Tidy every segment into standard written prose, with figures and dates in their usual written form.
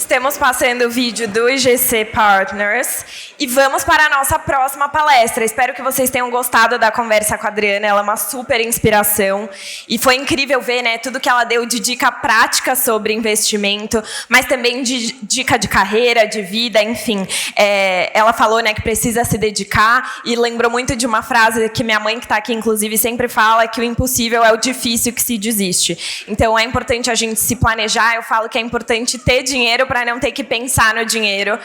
Estamos passando o vídeo do IGC Partners e vamos para a nossa próxima palestra. Espero que vocês tenham gostado da conversa com a Adriana, ela é uma super inspiração e foi incrível ver, né, tudo que ela deu de dica prática sobre investimento, mas também de dica de carreira, de vida, enfim. Ela falou, né, que precisa se dedicar e lembrou muito de uma frase que minha mãe, que está aqui, inclusive, sempre fala, que o impossível é o difícil que se desiste. Então, é importante a gente se planejar. Eu falo que é importante ter dinheiro para não ter que pensar no dinheiro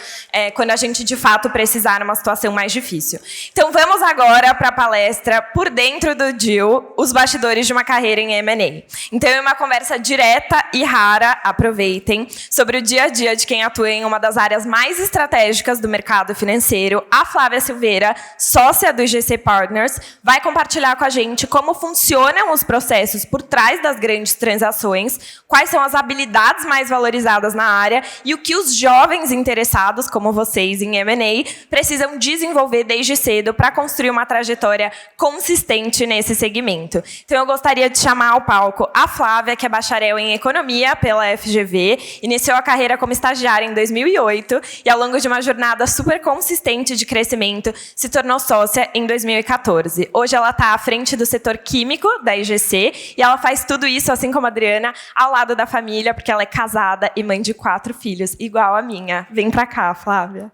quando a gente, de fato, precisar numa situação mais difícil. Então, vamos agora para a palestra Por Dentro do Deal, os bastidores de uma carreira em M&A. Então, é uma conversa direta e rara, aproveitem, sobre o dia a dia de quem atua em uma das áreas mais estratégicas do mercado financeiro. A Flávia Silveira, sócia do IGC Partners, vai compartilhar com a gente como funcionam os processos por trás das grandes transações, quais são as habilidades mais valorizadas na área e o que os jovens interessados, como vocês em M&A, precisam desenvolver desde cedo para construir uma trajetória consistente nesse segmento. Então, eu gostaria de chamar ao palco a Flávia, que é bacharel em Economia pela FGV, iniciou a carreira como estagiária em 2008 e, ao longo de uma jornada super consistente de crescimento, se tornou sócia em 2014. Hoje, ela está à frente do setor químico da IGC e ela faz tudo isso, assim como a Adriana, ao lado da família, porque ela é casada e mãe de 4 filhos, igual a minha. Vem pra cá, Flávia.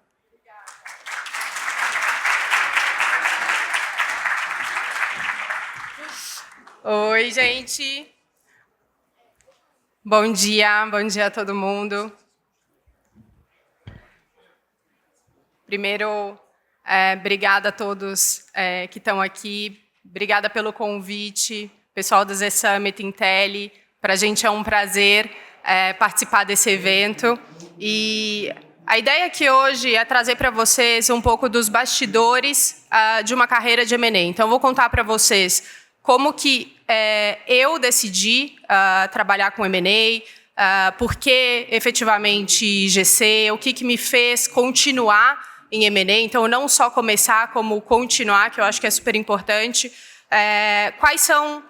Oi, gente. Bom dia a todo mundo. Primeiro, obrigada a todos que estão aqui. Obrigada pelo convite, pessoal da Z Summit Intel. Para a gente é um prazer participar desse evento. E a ideia aqui hoje é trazer para vocês um pouco dos bastidores de uma carreira de M&A. Então, eu vou contar para vocês como que eu decidi trabalhar com M&A, por que efetivamente IGC, o que me fez continuar em M&A. Então, não só começar, como continuar, que eu acho que é super importante. Quais são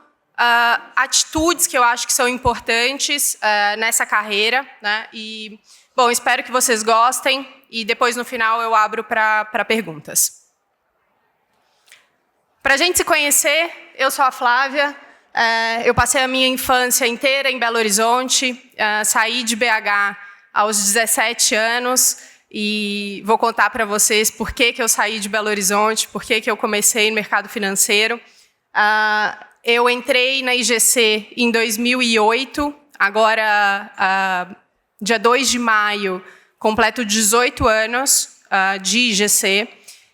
atitudes que eu acho que são importantes nessa carreira, né? E, bom, espero que vocês gostem e depois, no final, eu abro para perguntas. Para a gente se conhecer, eu sou a Flávia, eu passei a minha infância inteira em Belo Horizonte, saí de BH aos 17 anos e vou contar para vocês por que eu saí de Belo Horizonte, por que eu comecei no mercado financeiro. Eu entrei na IGC em 2008, agora, dia 2 de maio, completo 18 anos de IGC,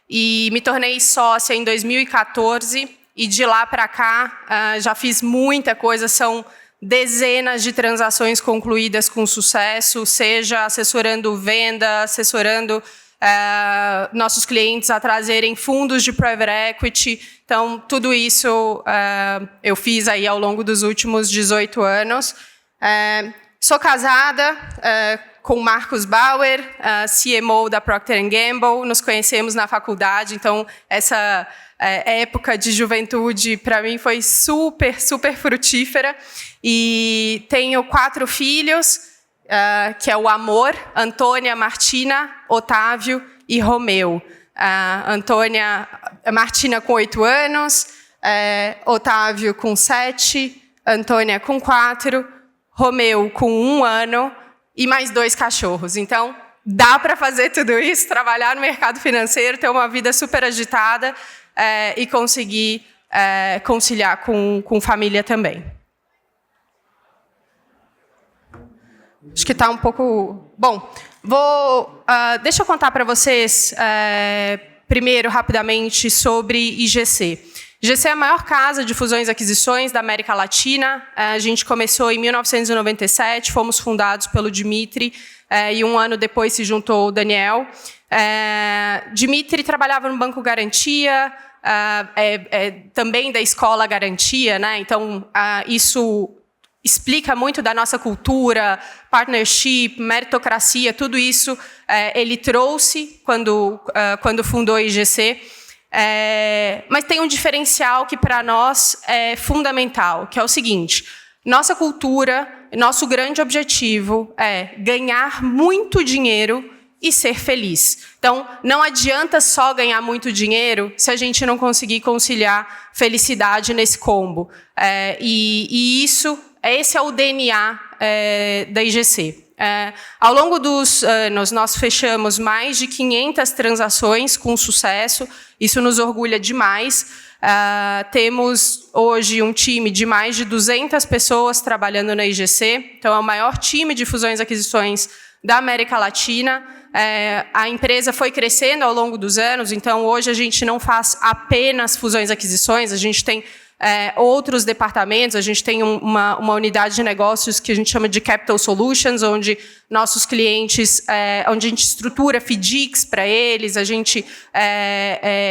e me tornei sócia em 2014, e de lá para cá já fiz muita coisa, são dezenas de transações concluídas com sucesso, seja assessorando venda, assessorando nossos clientes a trazerem fundos de private equity. Então, tudo isso eu fiz aí ao longo dos últimos 18 anos. Sou casada com Marcos Bauer, CMO da Procter & Gamble. Nos conhecemos na faculdade, então essa época de juventude para mim foi super, super frutífera. E tenho 4 filhos, que é o amor: Antônia, Martina, Otávio e Romeu. Martina com 8 anos, Otávio com 7, Antônia com 4, Romeu com 1 ano e mais 2 cachorros. Então, dá para fazer tudo isso, trabalhar no mercado financeiro, ter uma vida super agitada e conseguir conciliar com família também. Acho que está um pouco... Bom, deixa eu contar para vocês, primeiro, rapidamente, sobre IGC. IGC é a maior casa de fusões e aquisições da América Latina. A gente começou em 1997, fomos fundados pelo Dimitri, e 1 ano depois se juntou o Daniel. Dimitri trabalhava no Banco Garantia, também da Escola Garantia, né? Então, isso explica muito da nossa cultura, partnership, meritocracia, tudo isso ele trouxe quando fundou a IGC. Mas tem um diferencial que para nós é fundamental, que é o seguinte: Nossa cultura, nosso grande objetivo é ganhar muito dinheiro e ser feliz. Então, não adianta só ganhar muito dinheiro se a gente não conseguir conciliar felicidade nesse combo. Esse é o DNA da IGC. Ao longo dos anos, nós fechamos mais de 500 transações com sucesso. Isso nos orgulha demais. Temos hoje um time de mais de 200 pessoas trabalhando na IGC. Então, é o maior time de fusões e aquisições da América Latina. A empresa foi crescendo ao longo dos anos, então hoje a gente não faz apenas fusões e aquisições, a gente tem outros departamentos, a gente tem uma unidade de negócios que a gente chama de Capital Solutions, onde nossos clientes, onde a gente estrutura FDICs para eles, a gente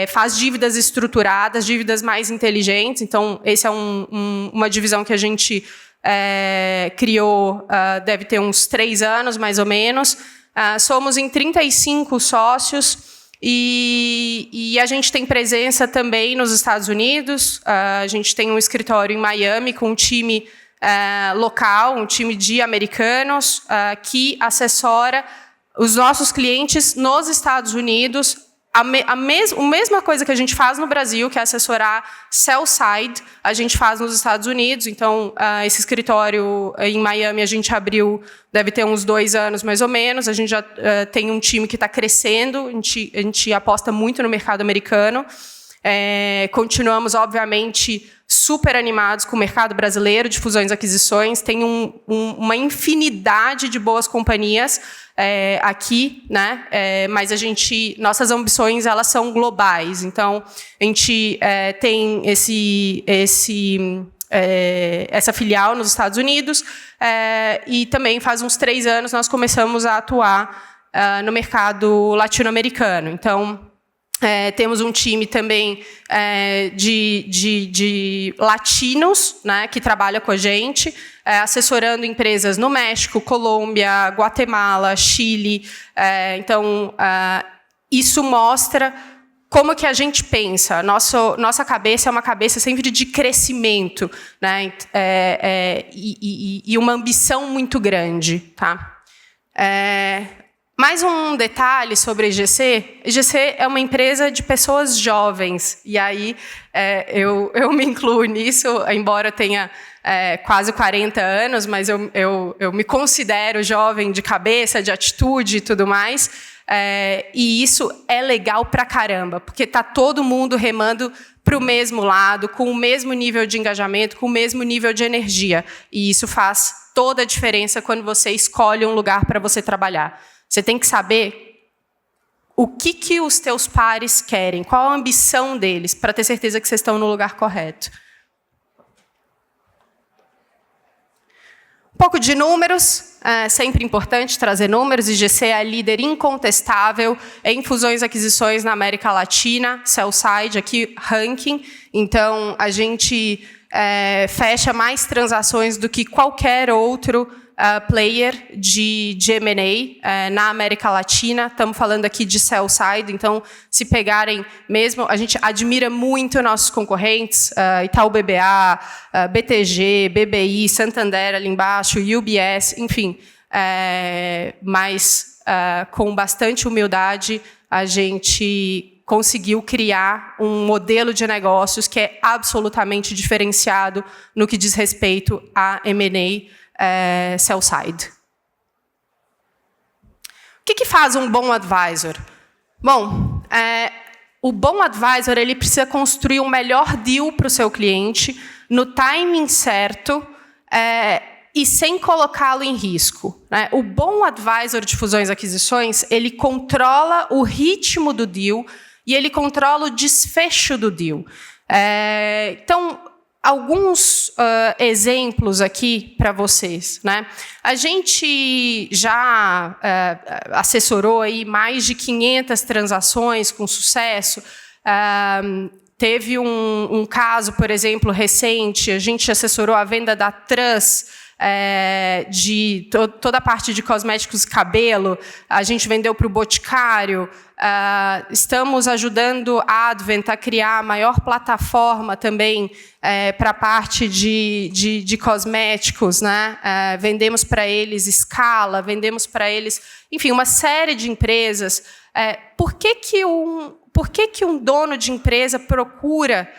faz dívidas estruturadas, dívidas mais inteligentes, então esse é uma divisão que a gente criou, deve ter uns 3 anos, mais ou menos. Somos em 35 sócios e a gente tem presença também nos Estados Unidos. A gente tem um escritório em Miami com um time local, um time de americanos que assessora os nossos clientes nos Estados Unidos. A mesma coisa que a gente faz no Brasil, que é assessorar sell side, a gente faz nos Estados Unidos. Então, esse escritório em Miami a gente abriu, deve ter uns 2 anos mais ou menos. A gente já tem um time que está crescendo, a gente aposta muito no mercado americano. Continuamos, obviamente, super animados com o mercado brasileiro de fusões e aquisições. Tem uma infinidade de boas companhias aqui, né? Mas nossas ambições elas são globais. Então, a gente tem essa filial nos Estados Unidos e também faz uns 3 anos nós começamos a atuar no mercado latino-americano. Então, temos um time também de latinos, né, que trabalha com a gente, assessorando empresas no México, Colômbia, Guatemala, Chile. Então, isso mostra como que a gente pensa. Nossa cabeça é uma cabeça sempre de crescimento, né, e uma ambição muito grande. Tá? Mais um detalhe sobre a IGC. A IGC é uma empresa de pessoas jovens. E aí, eu me incluo nisso, embora eu tenha quase 40 anos, mas eu me considero jovem de cabeça, de atitude e tudo mais. E isso é legal pra caramba, porque está todo mundo remando para o mesmo lado, com o mesmo nível de engajamento, com o mesmo nível de energia. E isso faz toda a diferença quando você escolhe um lugar para você trabalhar. Você tem que saber o que os teus pares querem, qual a ambição deles, para ter certeza que vocês estão no lugar correto. Um pouco de números, sempre importante trazer números. IGC é a líder incontestável em fusões e aquisições na América Latina, sell-side, aqui ranking. Então, a gente fecha mais transações do que qualquer outro player de M&A na América Latina. Estamos falando aqui de sell side, então, se pegarem mesmo, a gente admira muito nossos concorrentes, Itaú BBA, BTG, BBI, Santander ali embaixo, UBS, enfim, mas com bastante humildade a gente conseguiu criar um modelo de negócios que é absolutamente diferenciado no que diz respeito a M&A sell side. O que faz um bom advisor? Bom, o bom advisor ele precisa construir um melhor deal para o seu cliente no timing certo e sem colocá-lo em risco. Né? O bom advisor de fusões e aquisições ele controla o ritmo do deal e ele controla o desfecho do deal. Então, alguns exemplos aqui para vocês. Né? A gente já assessorou aí mais de 500 transações com sucesso. Teve um caso, por exemplo, recente, a gente assessorou a venda da Trust de toda a parte de cosméticos e cabelo, a gente vendeu para o Boticário. Estamos ajudando a Advent a criar a maior plataforma também para a parte de cosméticos, né? Vendemos para eles Scala, vendemos para eles, enfim, uma série de empresas. Por que um dono de empresa procura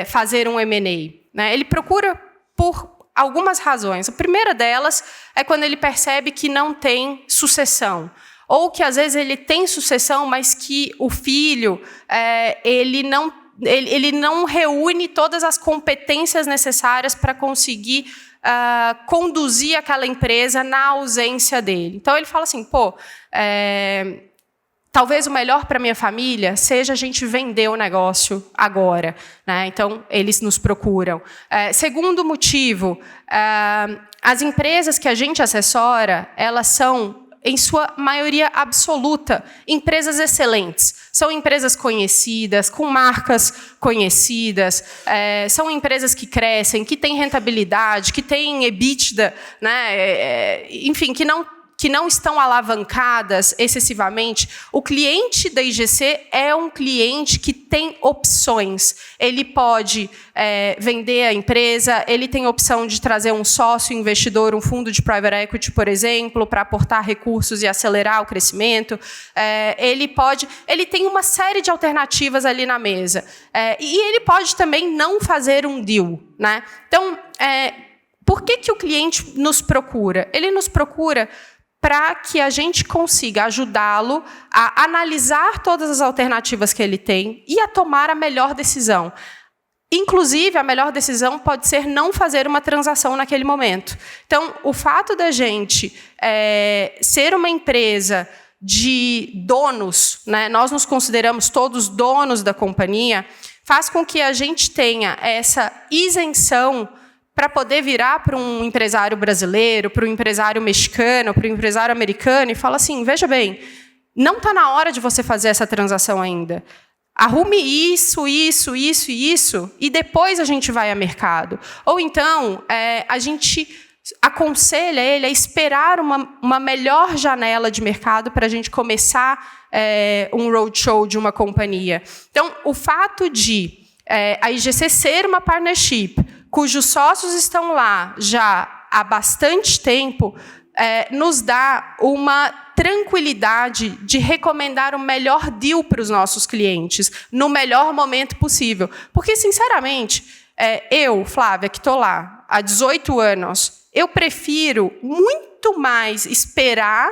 fazer um M&A? Né? Ele procura por algumas razões. A primeira delas é quando ele percebe que não tem sucessão. Ou que, às vezes, ele tem sucessão, mas que o filho ele não reúne todas as competências necessárias para conseguir conduzir aquela empresa na ausência dele. Então, ele fala assim, talvez o melhor para a minha família seja a gente vender o negócio agora. Né? Então, eles nos procuram. Segundo motivo, as empresas que a gente assessora, elas são, em sua maioria absoluta, empresas excelentes. São empresas conhecidas, com marcas conhecidas, são empresas que crescem, que têm rentabilidade, que têm EBITDA, né? Enfim, que não estão alavancadas excessivamente. O cliente da IGC é um cliente que tem opções. Ele pode vender a empresa, ele tem a opção de trazer um sócio investidor, um fundo de private equity, por exemplo, para aportar recursos e acelerar o crescimento. Ele tem uma série de alternativas ali na mesa. E ele pode também não fazer um deal. Né? Então, por que o cliente nos procura? Ele nos procura para que a gente consiga ajudá-lo a analisar todas as alternativas que ele tem e a tomar a melhor decisão. Inclusive, a melhor decisão pode ser não fazer uma transação naquele momento. Então, o fato da gente ser uma empresa de donos, né, nós nos consideramos todos donos da companhia, faz com que a gente tenha essa isenção para poder virar para um empresário brasileiro, para um empresário mexicano, para um empresário americano e falar assim, veja bem, não está na hora de você fazer essa transação ainda. Arrume isso, isso, isso e isso, e depois a gente vai a mercado. Ou então, a gente aconselha ele a esperar uma melhor janela de mercado para a gente começar um roadshow de uma companhia. Então, o fato de a IGC ser uma partnership, cujos sócios estão lá já há bastante tempo, nos dá uma tranquilidade de recomendar o melhor deal para os nossos clientes, no melhor momento possível. Porque, sinceramente, eu, Flávia, que estou lá há 18 anos, eu prefiro muito mais esperar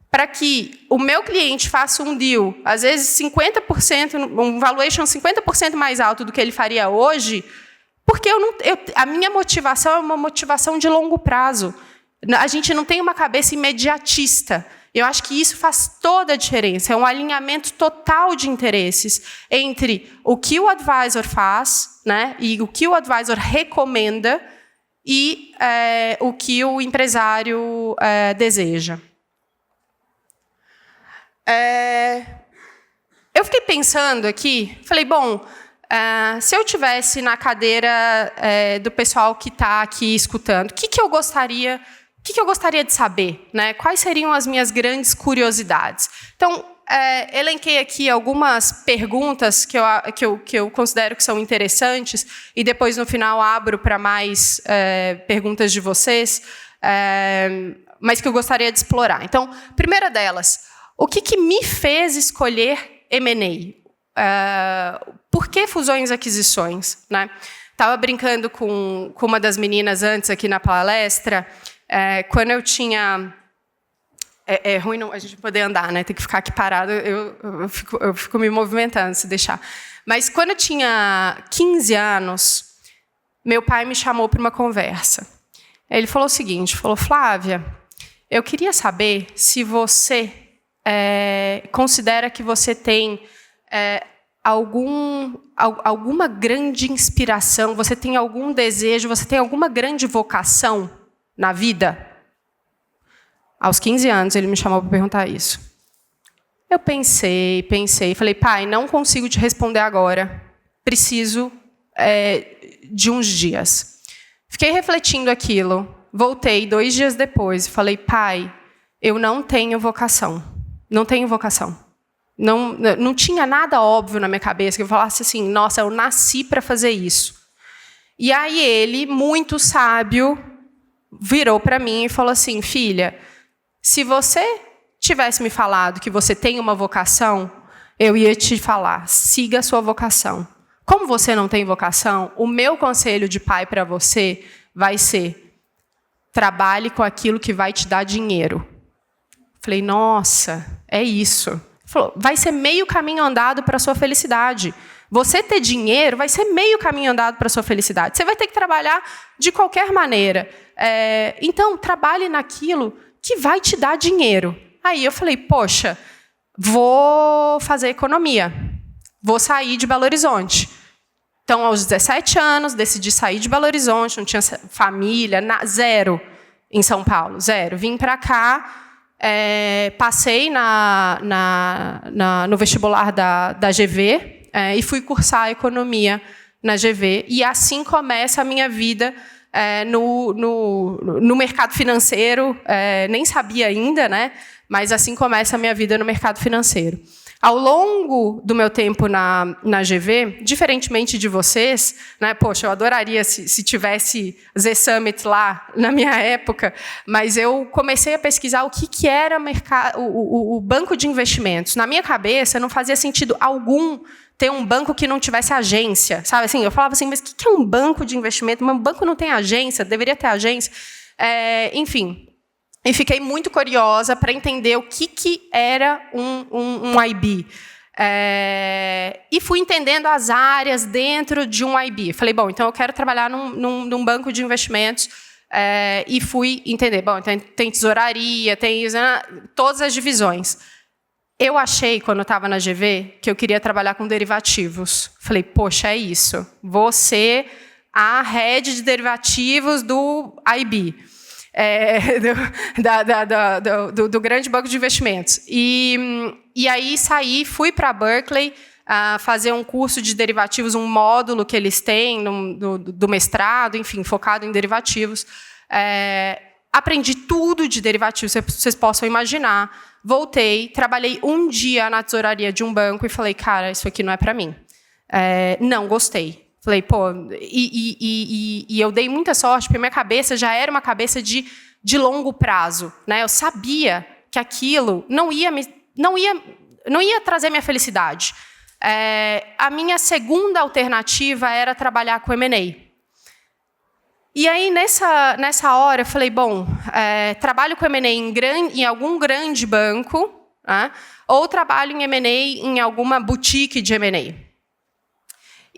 para que o meu cliente faça um deal, às vezes 50%, um valuation 50% mais alto do que ele faria hoje, porque a minha motivação é uma motivação de longo prazo. A gente não tem uma cabeça imediatista. Eu acho que isso faz toda a diferença. É um alinhamento total de interesses entre o que o advisor faz, né, e o que o advisor recomenda e o que o empresário deseja. Eu fiquei pensando aqui, falei, bom, se eu tivesse na cadeira do pessoal que está aqui escutando, o que eu gostaria de saber? Né? Quais seriam as minhas grandes curiosidades? Então, elenquei aqui algumas perguntas que eu considero que são interessantes e depois, no final, abro para mais perguntas de vocês, mas que eu gostaria de explorar. Então, primeira delas, o que me fez escolher M&A? Por que fusões e aquisições? Né? Estava brincando com uma das meninas antes aqui na palestra, quando eu tinha... É ruim não, a gente poder andar, né? Tem que ficar aqui parado, eu fico me movimentando, se deixar. Mas quando eu tinha 15 anos, meu pai me chamou para uma conversa. Ele falou o seguinte, Flávia, eu queria saber se você considera que você tem alguma grande inspiração, você tem algum desejo, você tem alguma grande vocação na vida? Aos 15 anos, ele me chamou para perguntar isso. Eu pensei, falei, pai, não consigo te responder agora. Preciso de uns dias. Fiquei refletindo aquilo. voltei 2 dias depois e falei, pai, eu não tenho vocação. Não tenho vocação. Não tinha nada óbvio na minha cabeça que eu falasse assim, nossa, eu nasci para fazer isso. E aí ele, muito sábio, virou para mim e falou assim, filha, se você tivesse me falado que você tem uma vocação, eu ia te falar, siga a sua vocação. Como você não tem vocação, o meu conselho de pai para você vai ser, trabalhe com aquilo que vai te dar dinheiro. Falei, nossa, é isso. Ele falou, vai ser meio caminho andado para a sua felicidade. Você ter dinheiro vai ser meio caminho andado para a sua felicidade. Você vai ter que trabalhar de qualquer maneira. Então, trabalhe naquilo que vai te dar dinheiro. Aí eu falei, poxa, vou fazer economia. Vou sair de Belo Horizonte. Então, aos 17 anos, decidi sair de Belo Horizonte, não tinha família, zero em São Paulo, zero. Vim para cá, passei no vestibular da GV e fui cursar economia na GV. E assim começa a minha vida no mercado financeiro. Nem sabia ainda, né? Mas assim começa a minha vida no mercado financeiro. Ao longo do meu tempo na GV, diferentemente de vocês, né, poxa, eu adoraria se tivesse Z Summit lá na minha época, mas eu comecei a pesquisar o que era o banco de investimentos. Na minha cabeça, não fazia sentido algum ter um banco que não tivesse agência. Sabe assim, eu falava assim, mas o que é um banco de investimento? Um banco não tem agência, deveria ter agência. Enfim. E fiquei muito curiosa para entender o que era um IB. E fui entendendo as áreas dentro de um IB. Falei, bom, então eu quero trabalhar num banco de investimentos. E fui entender, bom, então tem tesouraria, tem todas as divisões. Eu achei, quando eu estava na GV, que eu queria trabalhar com derivativos. Falei, poxa, é isso. Vou ser a head de derivativos do IB. Do grande banco de investimentos. E aí saí, fui para Berkeley fazer um curso de derivativos, um módulo que eles têm do mestrado, enfim, focado em derivativos. Aprendi tudo de derivativos, vocês possam imaginar. Voltei, trabalhei um dia na tesouraria de um banco e falei, cara, isso aqui não é para mim. Não gostei. Falei, pô, e eu dei muita sorte, porque minha cabeça já era uma cabeça de longo prazo, né? Eu sabia que aquilo não ia trazer minha felicidade. A minha segunda alternativa era trabalhar com M&A. E aí, nessa hora, eu falei, bom, trabalho com M&A em algum grande banco, né? Ou trabalho em M&A em alguma boutique de M&A.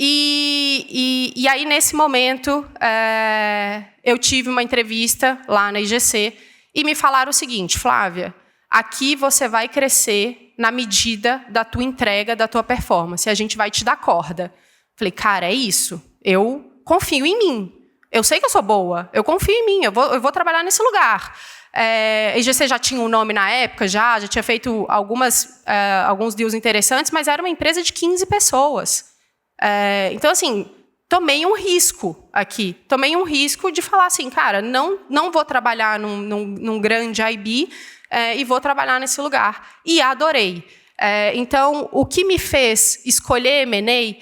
E aí, nesse momento, eu tive uma entrevista lá na IGC e me falaram o seguinte, Flávia, aqui você vai crescer na medida da tua entrega, da tua performance. A gente vai te dar corda. Falei, cara, é isso. Eu confio em mim. Eu sei que eu sou boa. Eu confio em mim. Eu vou trabalhar nesse lugar. A IGC já tinha um nome na época, já tinha feito alguns deals interessantes, mas era uma empresa de 15 pessoas. Então, assim, tomei um risco aqui. Tomei um risco de falar assim, cara, não vou trabalhar num grande IB e vou trabalhar nesse lugar. E adorei. Então, o que me fez escolher M&A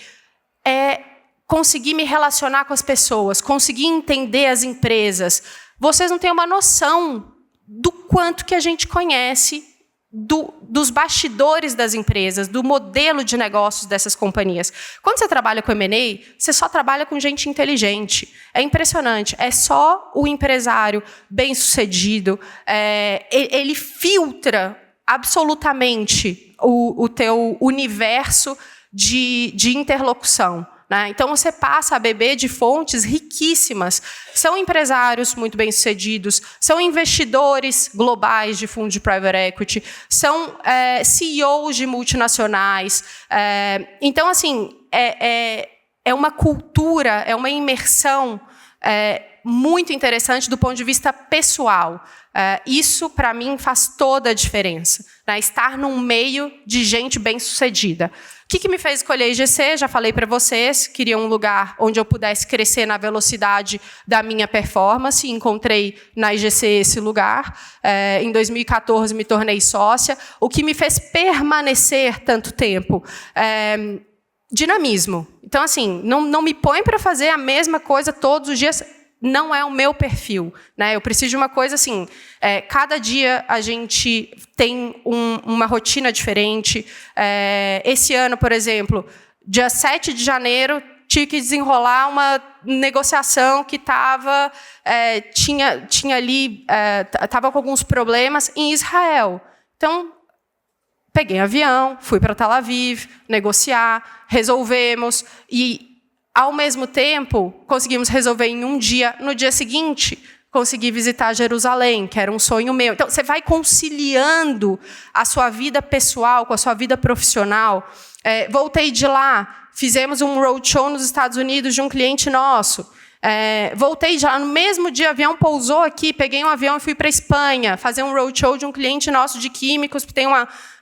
é conseguir me relacionar com as pessoas, conseguir entender as empresas. Vocês não têm uma noção do quanto que a gente conhece dos bastidores das empresas, do modelo de negócios dessas companhias. Quando você trabalha com M&A, você só trabalha com gente inteligente. É impressionante. É só o empresário bem-sucedido. Ele filtra absolutamente o teu universo de interlocução. Né? Então, você passa a beber de fontes riquíssimas. São empresários muito bem-sucedidos, são investidores globais de fundos de private equity, são CEOs de multinacionais. Então, assim, é uma cultura, é uma imersão muito interessante do ponto de vista pessoal. Isso, para mim, faz toda a diferença. Né? Estar num meio de gente bem-sucedida. O que me fez escolher a IGC? Já falei para vocês, queria um lugar onde eu pudesse crescer na velocidade da minha performance. Encontrei na IGC esse lugar. Em 2014, me tornei sócia. O que me fez permanecer tanto tempo? Dinamismo. Então, assim, não me põe para fazer a mesma coisa todos os dias. Não é o meu perfil, né? Eu preciso de uma coisa assim, cada dia a gente tem uma rotina diferente. Esse ano, por exemplo, dia 7 de janeiro, tive que desenrolar uma negociação que tinha ali, estava com alguns problemas em Israel. Então, peguei avião, fui para Tel Aviv, negociar, resolvemos e ao mesmo tempo, conseguimos resolver em um dia. No dia seguinte, consegui visitar Jerusalém, que era um sonho meu. Então, você vai conciliando a sua vida pessoal com a sua vida profissional. Voltei de lá, fizemos um roadshow nos Estados Unidos de um cliente nosso. Voltei de lá, no mesmo dia o avião pousou aqui, peguei um avião e fui para a Espanha, fazer um roadshow de um cliente nosso de químicos, que tem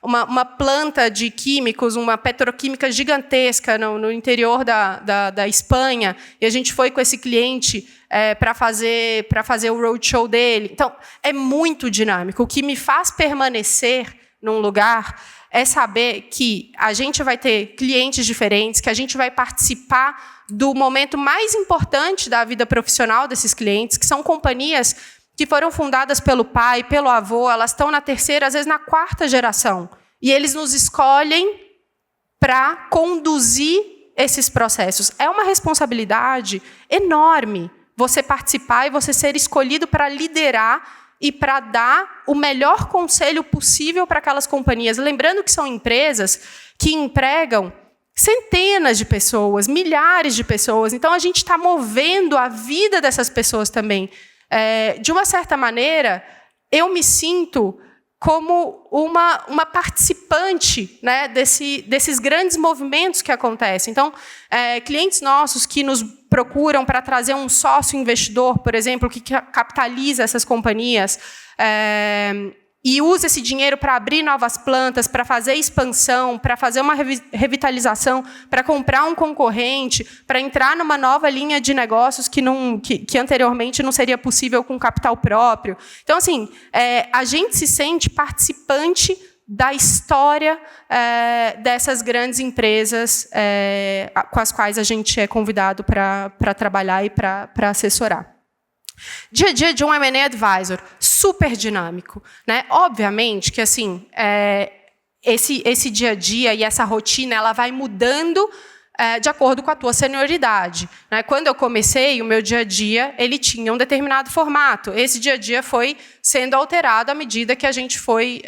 uma planta de químicos, uma petroquímica gigantesca no interior da Espanha, e a gente foi com esse cliente para fazer o roadshow dele. Então, é muito dinâmico. O que me faz permanecer num lugar é saber que a gente vai ter clientes diferentes, que a gente vai participar do momento mais importante da vida profissional desses clientes, que são companhias que foram fundadas pelo pai, pelo avô, elas estão na terceira, às vezes na quarta geração. E eles nos escolhem para conduzir esses processos. É uma responsabilidade enorme você participar e você ser escolhido para liderar e para dar o melhor conselho possível para aquelas companhias. Lembrando que são empresas que empregam centenas de pessoas, milhares de pessoas. Então, a gente está movendo a vida dessas pessoas também. De uma certa maneira, eu me sinto como uma participante, né, desses grandes movimentos que acontecem. Então, clientes nossos que nos procuram para trazer um sócio investidor, por exemplo, que capitaliza essas companhias, e usa esse dinheiro para abrir novas plantas, para fazer expansão, para fazer uma revitalização, para comprar um concorrente, para entrar numa nova linha de negócios que anteriormente não seria possível com capital próprio. Então, assim, a gente se sente participante da história dessas grandes empresas com as quais a gente é convidado para trabalhar e para assessorar. Dia a dia de um M&A Advisor, super dinâmico, né? Obviamente que assim, esse dia a dia e essa rotina ela vai mudando de acordo com a tua senioridade, né? Quando eu comecei, o meu dia a dia ele tinha um determinado formato. Esse dia a dia foi sendo alterado à medida que a gente foi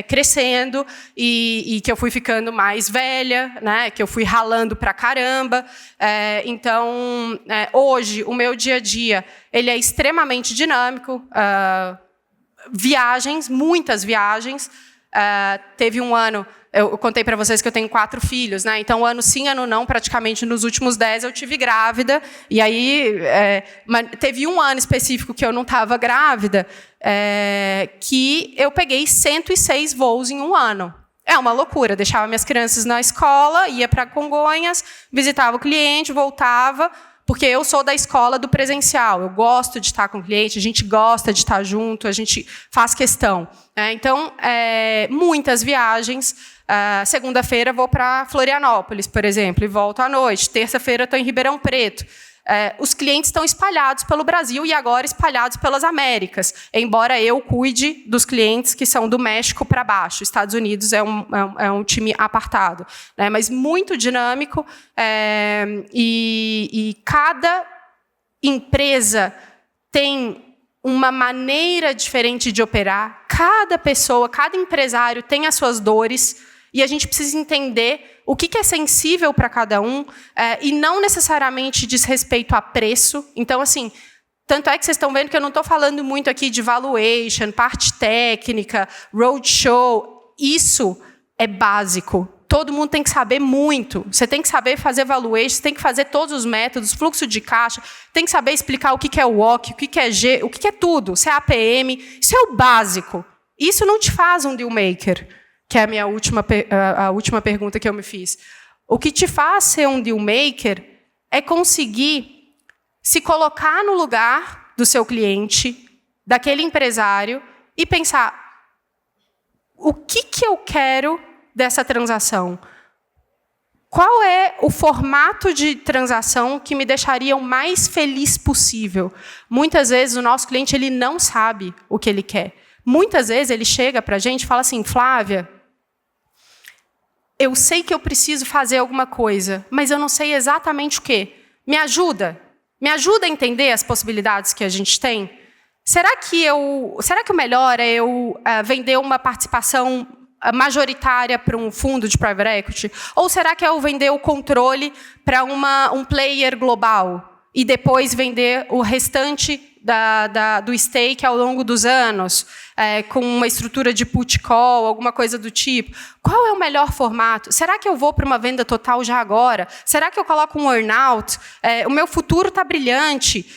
crescendo e que eu fui ficando mais velha, né? Que eu fui ralando pra caramba. Então, hoje, o meu dia a dia ele é extremamente dinâmico. Viagens, muitas viagens. Teve um ano, eu contei para vocês que eu tenho 4 filhos, né? Então, ano sim, ano não, praticamente nos últimos 10 eu tive grávida. E aí, teve um ano específico que eu não estava grávida, que eu peguei 106 voos em um ano. É uma loucura. Deixava minhas crianças na escola, ia para Congonhas, visitava o cliente, voltava, porque eu sou da escola do presencial. Eu gosto de estar com o cliente, a gente gosta de estar junto, a gente faz questão. Então, muitas viagens. Segunda-feira vou para Florianópolis, por exemplo, e volto à noite. Terça-feira estou em Ribeirão Preto. Os clientes estão espalhados pelo Brasil e agora espalhados pelas Américas, embora eu cuide dos clientes que são do México para baixo. Estados Unidos é um time apartado, né? Mas muito dinâmico, e cada empresa tem uma maneira diferente de operar. Cada pessoa, cada empresário tem as suas dores, e a gente precisa entender o que é sensível para cada um, e não necessariamente diz respeito a preço. Então, assim, tanto é que vocês estão vendo que eu não estou falando muito aqui de valuation, parte técnica, roadshow. Isso é básico. Todo mundo tem que saber muito. Você tem que saber fazer valuation, você tem que fazer todos os métodos, fluxo de caixa, tem que saber explicar o que é o WOC, o que é G, o que é tudo, se é APM. Isso é o básico. Isso não te faz um deal maker, que é a última pergunta que eu me fiz. O que te faz ser um deal maker é conseguir se colocar no lugar do seu cliente, daquele empresário, e pensar: o que eu quero dessa transação? Qual é o formato de transação que me deixaria o mais feliz possível? Muitas vezes o nosso cliente ele não sabe o que ele quer. Muitas vezes ele chega para a gente e fala assim: Flávia, eu sei que eu preciso fazer alguma coisa, mas eu não sei exatamente o quê. Me ajuda? Me ajuda a entender as possibilidades que a gente tem? Será que o melhor é eu vender uma participação majoritária para um fundo de private equity? Ou será que é eu vender o controle para um player global e depois vender o restante do stake ao longo dos anos, com uma estrutura de put call, alguma coisa do tipo? Qual é o melhor formato? Será que eu vou para uma venda total já agora? Será que eu coloco um earn-out? O meu futuro está brilhante.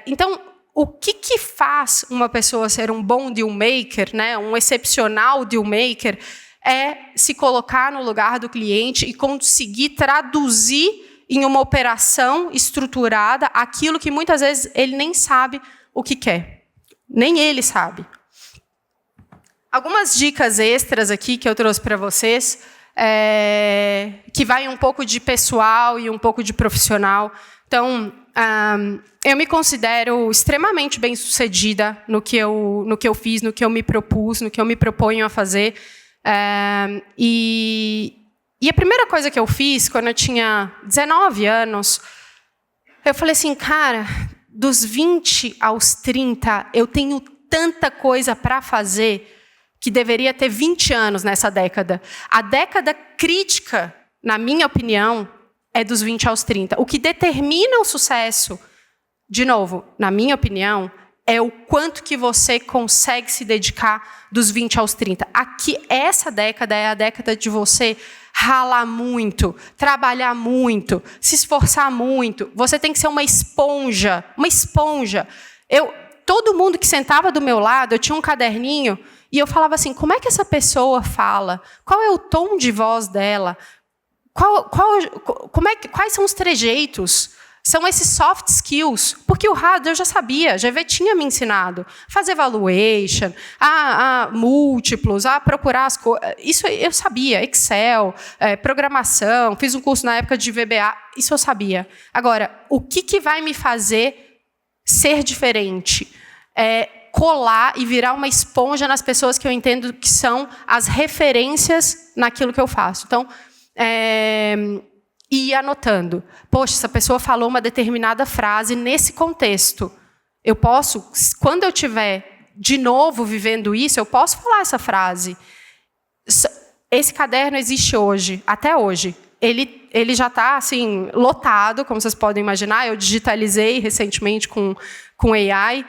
Então, o que faz uma pessoa ser um bom deal maker, né, um excepcional deal maker, é se colocar no lugar do cliente e conseguir traduzir em uma operação estruturada aquilo que muitas vezes ele nem sabe o que quer. Nem ele sabe. Algumas dicas extras aqui que eu trouxe para vocês, que vai um pouco de pessoal e um pouco de profissional. Então, eu me considero extremamente bem-sucedida no que eu fiz, no que eu me propus, no que eu me proponho a fazer. E a primeira coisa que eu fiz, quando eu tinha 19 anos, eu falei assim: cara, dos 20 aos 30, eu tenho tanta coisa para fazer que deveria ter 20 anos nessa década. A década crítica, na minha opinião, é dos 20 aos 30. O que determina o sucesso, de novo, na minha opinião, é o quanto que você consegue se dedicar dos 20 aos 30. Aqui, essa década é a década de você ralar muito, trabalhar muito, se esforçar muito. Você tem que ser uma esponja, uma esponja. Todo mundo que sentava do meu lado, eu tinha um caderninho, e eu falava assim: como é que essa pessoa fala? Qual é o tom de voz dela? Quais são os trejeitos? São esses soft skills, porque o hard eu já sabia, já tinha me ensinado. Fazer valuation, múltiplos, procurar as coisas. Isso eu sabia, Excel, programação, fiz um curso na época de VBA, isso eu sabia. Agora, o que vai me fazer ser diferente? Colar e virar uma esponja nas pessoas que eu entendo que são as referências naquilo que eu faço. Então, e ir anotando. Poxa, essa pessoa falou uma determinada frase nesse contexto. Eu posso, quando eu estiver de novo vivendo isso, eu posso falar essa frase. Esse caderno existe hoje, até hoje. Ele já está assim, lotado, como vocês podem imaginar. Eu digitalizei recentemente com AI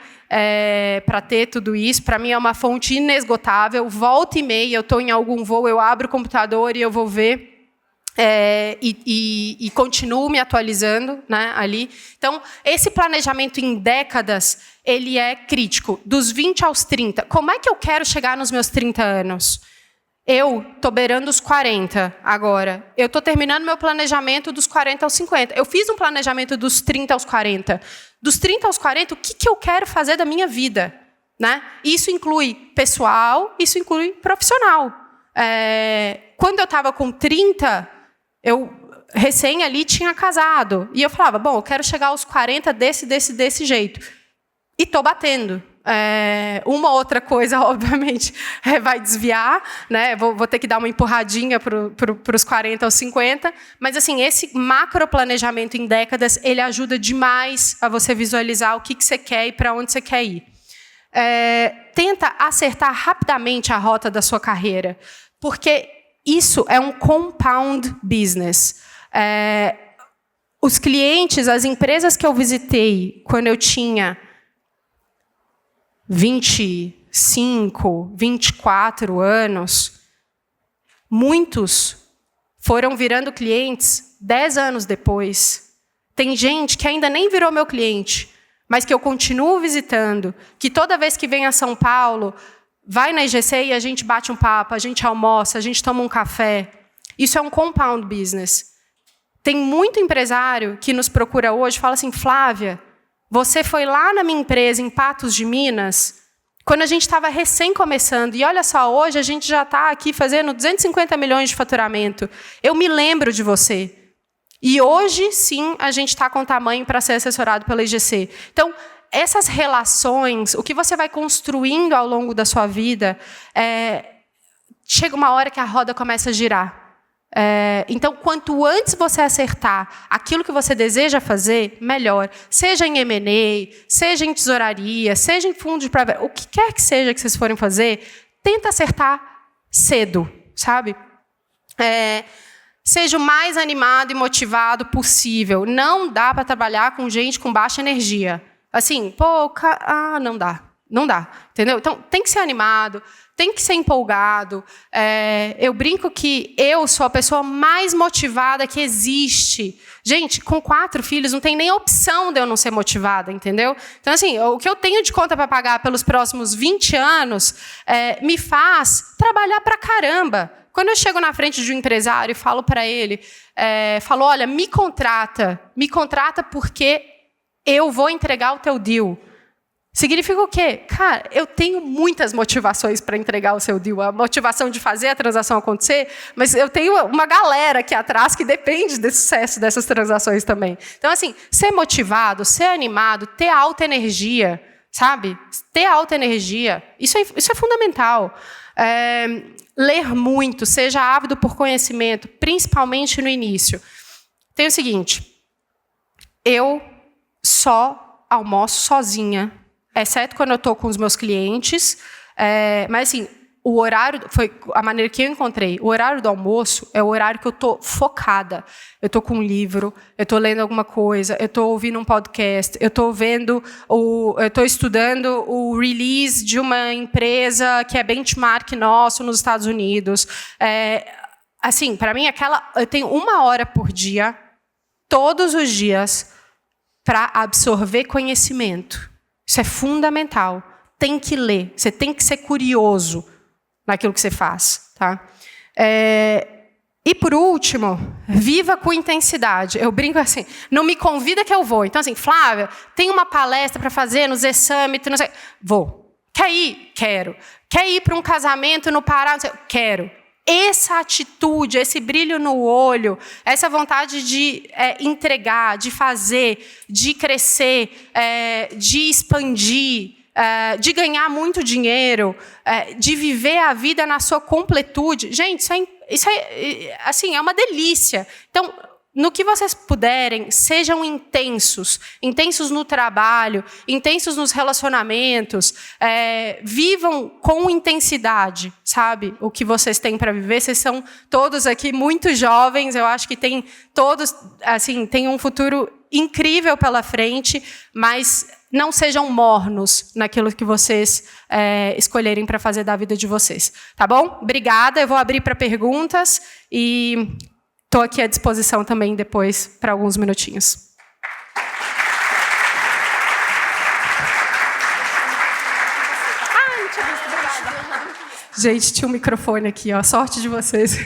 para ter tudo isso. Para mim é uma fonte inesgotável. Volta e meia, eu estou em algum voo, eu abro o computador e eu vou ver. E continuo me atualizando, né, ali. Então, esse planejamento em décadas, ele é crítico. Dos 20 aos 30. Como é que eu quero chegar nos meus 30 anos? Eu estou beirando os 40 agora. Eu estou terminando meu planejamento dos 40 aos 50. Eu fiz um planejamento dos 30 aos 40. Dos 30 aos 40, o que eu quero fazer da minha vida? Né? Isso inclui pessoal, isso inclui profissional. Quando eu estava com 30... eu recém ali tinha casado. E eu falava, bom, eu quero chegar aos 40 desse jeito. E estou batendo. Uma outra coisa, obviamente, vai desviar. Né? Vou ter que dar uma empurradinha para os 40 aos 50. Mas, assim, esse macroplanejamento em décadas, ele ajuda demais a você visualizar o que você quer e para onde você quer ir. Tenta acertar rapidamente a rota da sua carreira. Porque isso é um compound business. Os clientes, as empresas que eu visitei quando eu tinha 25, 24 anos, muitos foram virando clientes 10 anos depois. Tem gente que ainda nem virou meu cliente, mas que eu continuo visitando, que toda vez que vem a São Paulo, vai na IGC e a gente bate um papo, a gente almoça, a gente toma um café. Isso é um compound business. Tem muito empresário que nos procura hoje e fala assim, Flávia, você foi lá na minha empresa, em Patos de Minas, quando a gente estava recém começando, e olha só, hoje a gente já está aqui fazendo 250 milhões de faturamento. Eu me lembro de você. E hoje, sim, a gente está com tamanho para ser assessorado pela IGC. Então, essas relações, o que você vai construindo ao longo da sua vida, chega uma hora que a roda começa a girar. Então, quanto antes você acertar aquilo que você deseja fazer, melhor. Seja em M&A, seja em tesouraria, seja em fundo de private, o que quer que seja que vocês forem fazer, tenta acertar cedo, sabe? Seja o mais animado e motivado possível. Não dá para trabalhar com gente com baixa energia. Assim, não dá. Não dá, entendeu? Então, tem que ser animado, tem que ser empolgado. Eu brinco que eu sou a pessoa mais motivada que existe. Gente, com 4 filhos, não tem nem opção de eu não ser motivada, entendeu? Então, assim, o que eu tenho de conta para pagar pelos próximos 20 anos me faz trabalhar pra caramba. Quando eu chego na frente de um empresário e falo para ele, falo, olha, me contrata porque eu vou entregar o teu deal. Significa o quê? Cara, eu tenho muitas motivações para entregar o seu deal. A motivação de fazer a transação acontecer, mas eu tenho uma galera aqui atrás que depende do sucesso dessas transações também. Então, assim, ser motivado, ser animado, ter alta energia, sabe? Ter alta energia, isso é fundamental. Ler muito, seja ávido por conhecimento, principalmente no início. Tem o seguinte, eu só almoço sozinha, exceto quando eu estou com os meus clientes. Mas, assim, o horário foi a maneira que eu encontrei. O horário do almoço é o horário que eu estou focada. Eu estou com um livro, eu estou lendo alguma coisa, eu estou ouvindo um podcast, eu estou estudando o release de uma empresa que é benchmark nosso nos Estados Unidos. Assim, para mim, eu tenho 1 hora por dia, todos os dias, para absorver conhecimento. Isso é fundamental. Tem que ler. Você tem que ser curioso naquilo que você faz. Tá? E, por último, viva com intensidade. Eu brinco assim, não me convida que eu vou. Então, assim, Flávia, tem uma palestra para fazer no Z-Summit, não sei. Vou. Quer ir? Quero. Quer ir para um casamento no Pará? Não sei. Quero. Essa atitude, esse brilho no olho, essa vontade de entregar, de fazer, de crescer, de expandir, de ganhar muito dinheiro, de viver a vida na sua completude. Gente, isso assim, é uma delícia. Então, no que vocês puderem, sejam intensos no trabalho, intensos nos relacionamentos, vivam com intensidade, sabe? O que vocês têm para viver. Vocês são todos aqui muito jovens, eu acho que todos têm um futuro incrível pela frente, mas não sejam mornos naquilo que vocês escolherem para fazer da vida de vocês. Tá bom? Obrigada, eu vou abrir para perguntas e estou aqui à disposição também depois para alguns minutinhos. Gente, tinha um microfone aqui, ó. Sorte de vocês.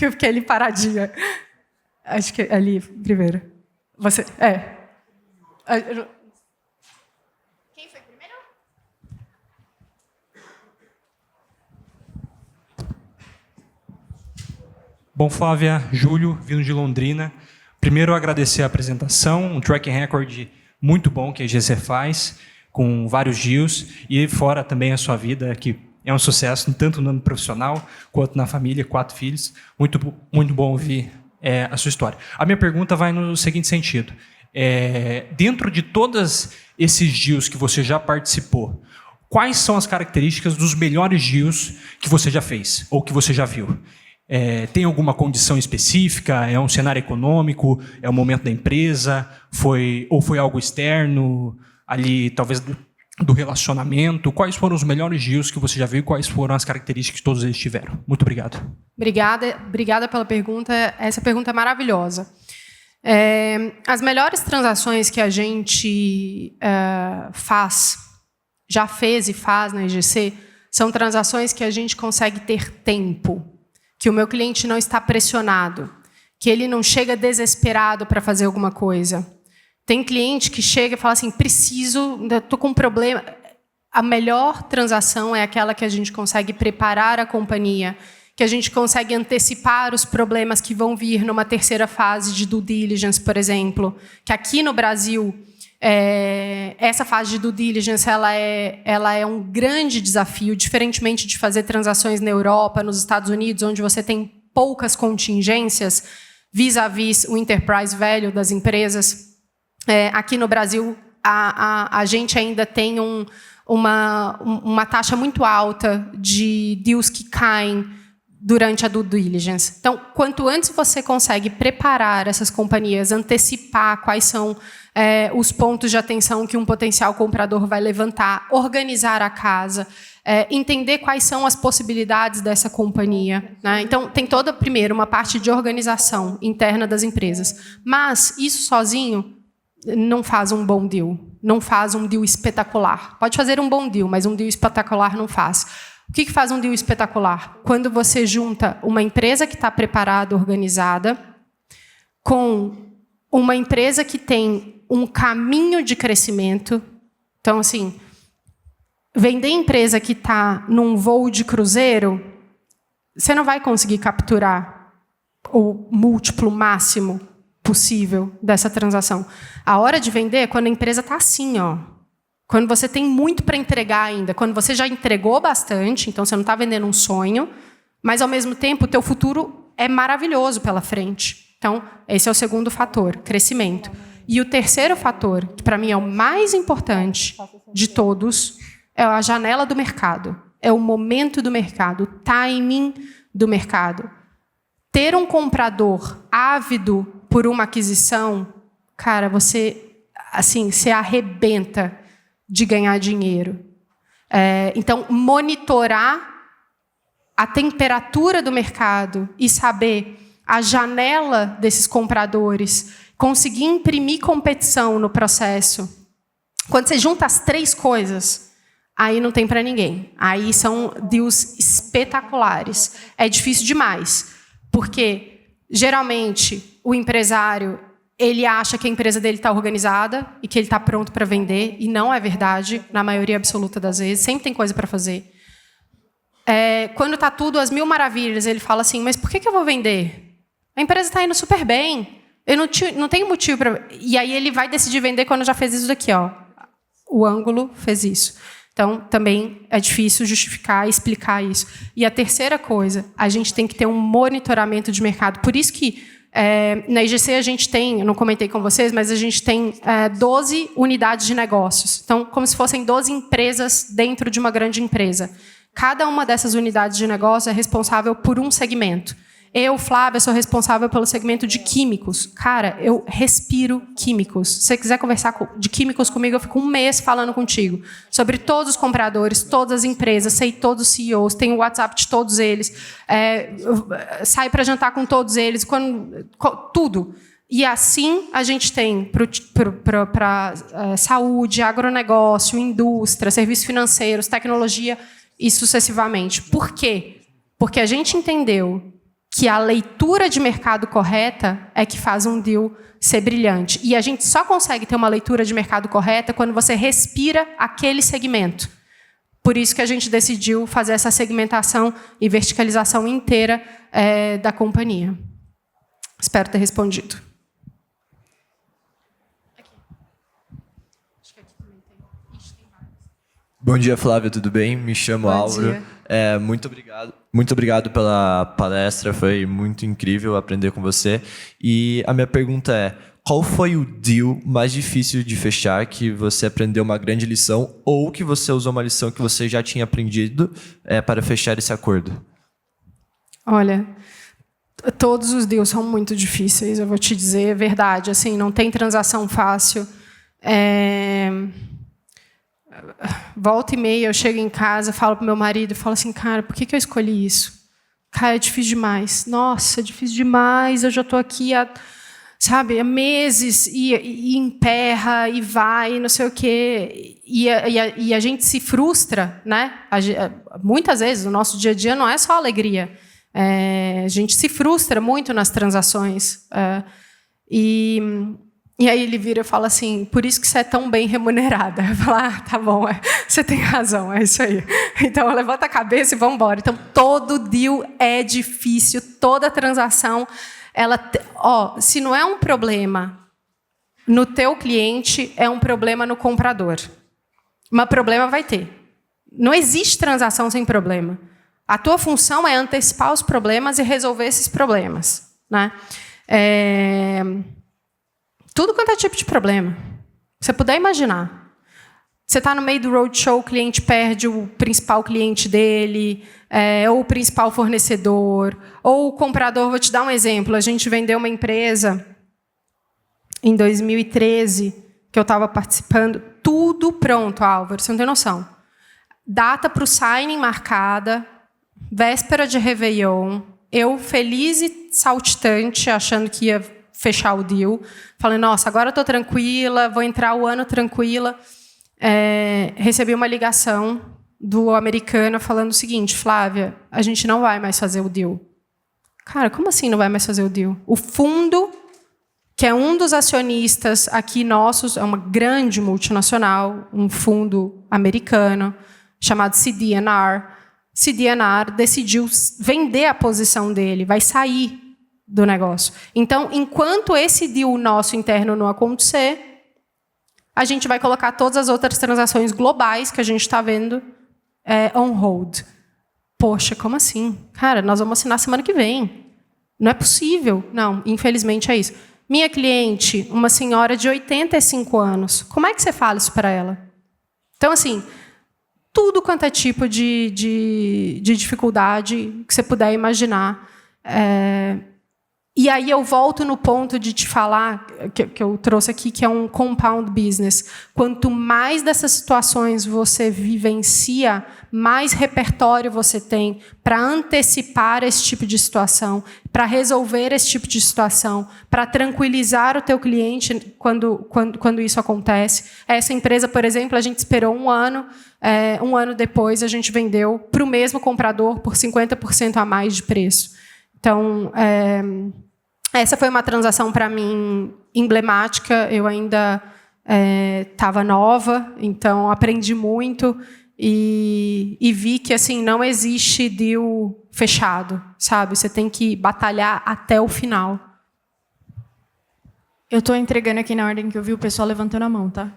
Eu fiquei ali paradinha. Acho que ali, primeiro. Você. Quem foi primeiro? Bom, Flávia, Júlio, vindo de Londrina. Primeiro, agradecer a apresentação, um track record muito bom que a IGC faz, com vários deals, e fora também a sua vida, que é um sucesso, tanto no âmbito profissional, quanto na família, 4 filhos. Muito bom ouvir a sua história. A minha pergunta vai no seguinte sentido. Dentro de todos esses deals que você já participou, quais são as características dos melhores deals que você já fez, ou que você já viu? Tem alguma condição específica? É um cenário econômico? É o momento da empresa? Foi algo externo? Ali, talvez, do relacionamento? Quais foram os melhores deals que você já viu? Quais foram as características que todos eles tiveram? Muito obrigado. Obrigada pela pergunta. Essa pergunta é maravilhosa. As melhores transações que a gente já fez e faz na IGC, são transações que a gente consegue ter tempo, que o meu cliente não está pressionado, que ele não chega desesperado para fazer alguma coisa. Tem cliente que chega e fala assim, estou com um problema. A melhor transação é aquela que a gente consegue preparar a companhia, que a gente consegue antecipar os problemas que vão vir numa terceira fase de due diligence, por exemplo, que aqui no Brasil, essa fase de due diligence ela é um grande desafio, diferentemente de fazer transações na Europa, nos Estados Unidos, onde você tem poucas contingências vis-à-vis o enterprise value das empresas. Aqui no Brasil, a gente ainda tem uma taxa muito alta de deals que caem durante a due diligence. Então, quanto antes você consegue preparar essas companhias, antecipar quais são os pontos de atenção que um potencial comprador vai levantar, organizar a casa, entender quais são as possibilidades dessa companhia, né? Então, tem toda, primeiro, uma parte de organização interna das empresas. Mas isso sozinho não faz um bom deal, não faz um deal espetacular. Pode fazer um bom deal, mas um deal espetacular não faz. O que faz um deal espetacular? Quando você junta uma empresa que está preparada, organizada, com uma empresa que tem um caminho de crescimento. Então, assim, vender empresa que está num voo de cruzeiro, você não vai conseguir capturar o múltiplo máximo possível dessa transação. A hora de vender é quando a empresa está assim, ó. Quando você tem muito para entregar ainda, quando você já entregou bastante, então você não está vendendo um sonho, mas, ao mesmo tempo, o teu futuro é maravilhoso pela frente. Então, esse é o segundo fator, crescimento. E o terceiro fator, que para mim é o mais importante de todos, é a janela do mercado. É o momento do mercado, o timing do mercado. Ter um comprador ávido por uma aquisição, cara, você arrebenta de ganhar dinheiro. Então, monitorar a temperatura do mercado e saber a janela desses compradores, conseguir imprimir competição no processo. Quando você junta as três coisas, aí não tem para ninguém. Aí são deals espetaculares. É difícil demais, porque, geralmente, o empresário ele acha que a empresa dele está organizada e que ele está pronto para vender, e não é verdade, na maioria absoluta das vezes. Sempre tem coisa para fazer. Quando está tudo às mil maravilhas, ele fala assim, mas por que eu vou vender? A empresa está indo super bem. Eu não tenho motivo para... E aí ele vai decidir vender quando já fez isso daqui, ó. O ângulo fez isso. Então, também é difícil justificar e explicar isso. E a terceira coisa, a gente tem que ter um monitoramento de mercado. Por isso que na IGC a gente tem, eu não comentei com vocês, mas a gente tem 12 unidades de negócios. Então, como se fossem 12 empresas dentro de uma grande empresa. Cada uma dessas unidades de negócio é responsável por um segmento. Eu, Flávia, sou responsável pelo segmento de químicos. Cara, eu respiro químicos. Se você quiser conversar de químicos comigo, eu fico um mês falando contigo. Sobre todos os compradores, todas as empresas, sei todos os CEOs, tenho o WhatsApp de todos eles, saio para jantar com todos eles, tudo. E assim a gente tem para saúde, agronegócio, indústria, serviços financeiros, tecnologia e sucessivamente. Por quê? Porque a gente entendeu que a leitura de mercado correta é que faz um deal ser brilhante. E a gente só consegue ter uma leitura de mercado correta quando você respira aquele segmento. Por isso que a gente decidiu fazer essa segmentação e verticalização inteira da companhia. Espero ter respondido. Bom dia, Flávia, tudo bem? Me chamo Álvaro. Muito obrigado pela palestra, foi muito incrível aprender com você. E a minha pergunta é, qual foi o deal mais difícil de fechar que você aprendeu uma grande lição ou que você usou uma lição que você já tinha aprendido para fechar esse acordo? Olha, todos os deals são muito difíceis, eu vou te dizer, é verdade. Assim, não tem transação fácil. Volta e meia, eu chego em casa, falo pro meu marido, falo assim, cara, por que eu escolhi isso? Cara, é difícil demais. Nossa, é difícil demais, eu já estou aqui há meses, e emperra, e vai, não sei o quê. E a gente se frustra, né? Muitas vezes, o nosso dia a dia não é só alegria. A gente se frustra muito nas transações. E aí ele vira e fala assim, por isso que você é tão bem remunerada. Eu falo, tá bom, você tem razão, é isso aí. Então, levanta a cabeça e vamos embora. Então, todo deal é difícil, toda transação, se não é um problema no teu cliente, é um problema no comprador. Mas problema vai ter. Não existe transação sem problema. A tua função é antecipar os problemas e resolver esses problemas, né? Tudo quanto é tipo de problema. Você puder imaginar. Você está no meio do roadshow, o cliente perde o principal cliente dele, ou o principal fornecedor, ou o comprador. Vou te dar um exemplo. A gente vendeu uma empresa em 2013, que eu estava participando, tudo pronto, Álvaro, você não tem noção. Data para o signing marcada, véspera de Réveillon, eu feliz e saltitante, achando que ia fechar o deal. Falei, nossa, agora eu estou tranquila, vou entrar o ano tranquila. Recebi uma ligação do americano falando o seguinte, Flávia, a gente não vai mais fazer o deal. Cara, como assim não vai mais fazer o deal? O fundo, que é um dos acionistas aqui nossos, é uma grande multinacional, um fundo americano, chamado CD&R. CD&R decidiu vender a posição dele, vai sair do negócio. Então, enquanto esse deal nosso interno não acontecer, a gente vai colocar todas as outras transações globais que a gente está vendo on hold. Poxa, como assim? Cara, nós vamos assinar semana que vem. Não é possível. Não, infelizmente é isso. Minha cliente, uma senhora de 85 anos, como é que você fala isso para ela? Então, assim, tudo quanto é tipo de dificuldade que você puder imaginar. E aí eu volto no ponto de te falar, que eu trouxe aqui, que é um compound business. Quanto mais dessas situações você vivencia, mais repertório você tem para antecipar esse tipo de situação, para resolver esse tipo de situação, para tranquilizar o teu cliente quando isso acontece. Essa empresa, por exemplo, a gente esperou um ano depois a gente vendeu para o mesmo comprador por 50% a mais de preço. Então, essa foi uma transação, para mim, emblemática. Eu ainda estava nova, então aprendi muito e vi que assim, não existe deal fechado, sabe? Você tem que batalhar até o final. Eu estou entregando aqui na ordem que eu vi o pessoal levantando a mão, tá?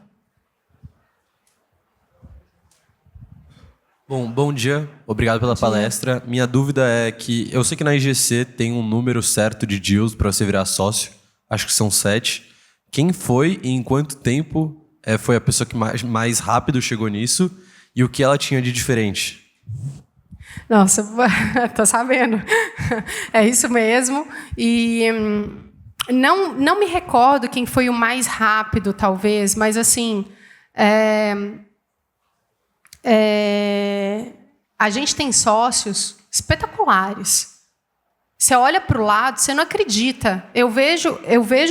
Bom dia. Obrigado pela palestra. Minha dúvida é que eu sei que na IGC tem um número certo de deals para você virar sócio. Acho que são 7. Quem foi e em quanto tempo foi a pessoa que mais rápido chegou nisso e o que ela tinha de diferente? Nossa, tô sabendo. É isso mesmo. E não me recordo quem foi o mais rápido, talvez, mas assim... a gente tem sócios espetaculares. Você olha para o lado, você não acredita. Eu vejo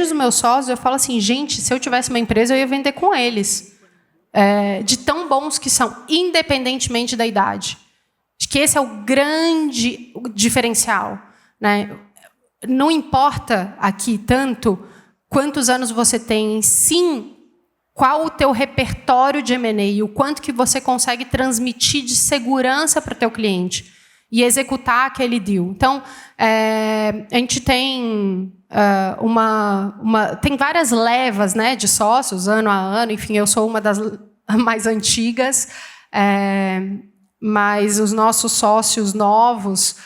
os meus sócios, eu falo assim, gente, se eu tivesse uma empresa, eu ia vender com eles. De tão bons que são, independentemente da idade. Acho que esse é o grande diferencial, né? Não importa aqui tanto quantos anos você tem, sim, qual o teu repertório de M&A, o quanto que você consegue transmitir de segurança para o teu cliente e executar aquele deal. Então, a gente tem tem várias levas, né, de sócios, ano a ano. Enfim, eu sou uma das mais antigas, mas os nossos sócios novos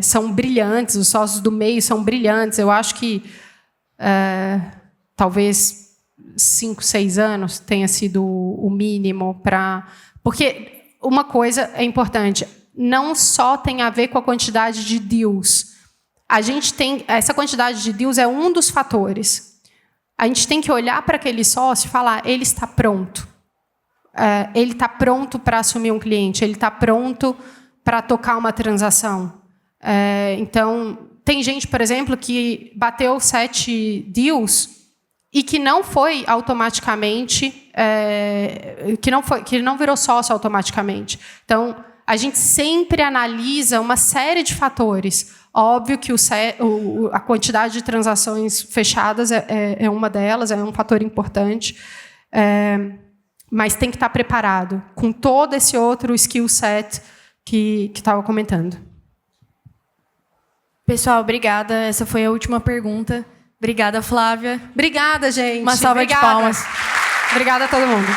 são brilhantes, os sócios do meio são brilhantes. Eu acho que talvez 5, 6 anos tenha sido o mínimo para... Porque uma coisa é importante, não só tem a ver com a quantidade de deals. A gente tem... Essa quantidade de deals é um dos fatores. A gente tem que olhar para aquele sócio e falar, ele está pronto. Ele está pronto para assumir um cliente, ele está pronto para tocar uma transação. Então, tem gente, por exemplo, que bateu 7 deals... e que não foi automaticamente, que não virou sócio automaticamente. Então, a gente sempre analisa uma série de fatores. Óbvio que a quantidade de transações fechadas é uma delas, é um fator importante, mas tem que estar preparado com todo esse outro skill set que estava comentando. Pessoal, obrigada. Essa foi a última pergunta. Obrigada, Flávia. Obrigada, gente. Uma salva de palmas. Obrigada a todo mundo.